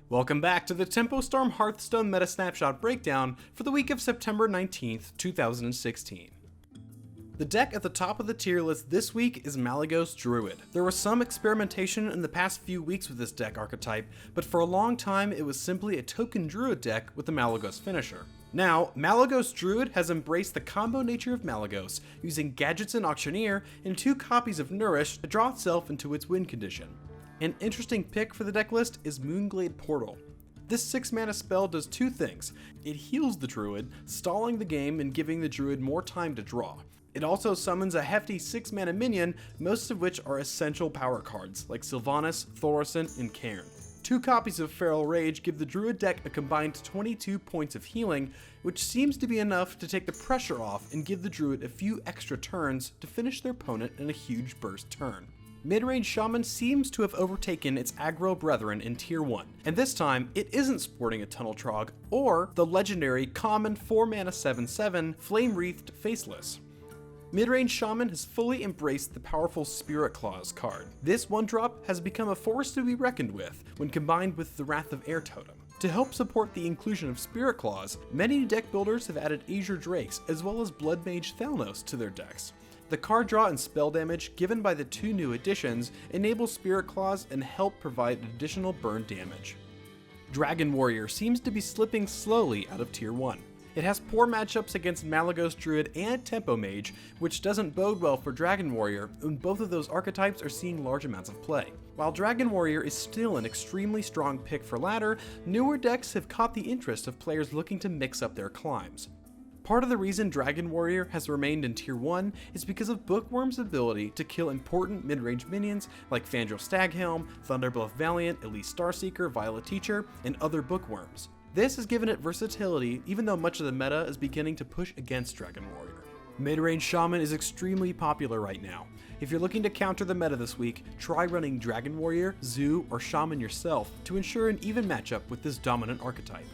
Welcome back to the Tempo Storm Hearthstone Meta Snapshot breakdown for the week of September 19th, 2016. The deck at the top of the tier list this week is Malygos Druid. There was some experimentation in the past few weeks with this deck archetype, but for a long time it was simply a token Druid deck with the Malygos finisher. Now, Malygos Druid has embraced the combo nature of Malygos, using Gadgets and Auctioneer and 2 copies of Nourish to draw itself into its win condition. An interesting pick for the deck list is Moonglade Portal. This 6 mana spell does 2 things. It heals the Druid, stalling the game and giving the Druid more time to draw. It also summons a hefty 6 mana minion, most of which are essential power cards, like Sylvanas, Thaurissan, and Cairn. 2 copies of Feral Rage give the Druid deck a combined 22 points of healing, which seems to be enough to take the pressure off and give the Druid a few extra turns to finish their opponent in a huge burst turn. Mid-range Shaman seems to have overtaken its aggro brethren in Tier 1, and this time it isn't sporting a Tunnel Trog or the legendary common 4-mana 7/7 Flame Wreathed Faceless. Mid-range Shaman has fully embraced the powerful Spirit Claws card. This 1-drop has become a force to be reckoned with when combined with the Wrath of Air Totem. To help support the inclusion of Spirit Claws, many deck builders have added Azure Drakes as well as Blood Mage Thalnos to their decks. The card draw and spell damage given by the 2 new additions enable Spirit Claws and help provide additional burn damage. Dragon Warrior seems to be slipping slowly out of Tier 1. It has poor matchups against Malygos Druid and Tempo Mage, which doesn't bode well for Dragon Warrior, and both of those archetypes are seeing large amounts of play. While Dragon Warrior is still an extremely strong pick for ladder, newer decks have caught the interest of players looking to mix up their climbs. Part of the reason Dragon Warrior has remained in Tier 1 is because of Bookworm's ability to kill important mid-range minions like Fandral Staghelm, Thunderbluff Valiant, Elise Starseeker, Violet Teacher, and other Bookworms. This has given it versatility even though much of the meta is beginning to push against Dragon Warrior. Mid-range Shaman is extremely popular right now. If you're looking to counter the meta this week, try running Dragon Warrior, Zoo, or Shaman yourself to ensure an even matchup with this dominant archetype.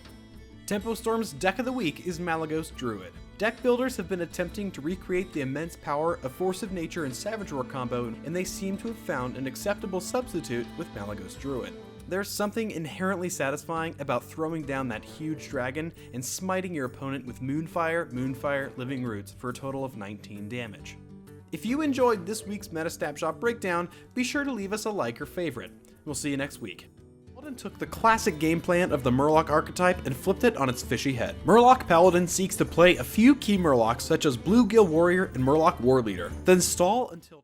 Tempo Storm's deck of the week is Malygos Druid. Deck builders have been attempting to recreate the immense power of Force of Nature and Savage Roar combo, and they seem to have found an acceptable substitute with Malygos Druid. There's something inherently satisfying about throwing down that huge dragon and smiting your opponent with Moonfire, Living Roots for a total of 19 damage. If you enjoyed this week's Meta Snapshot breakdown, be sure to leave us a like or favorite. We'll see you next week. Paladin took the classic game plan of the Murloc archetype and flipped it on its fishy head. Murloc Paladin seeks to play a few key Murlocs such as Bluegill Warrior and Murloc War Leader, then stall until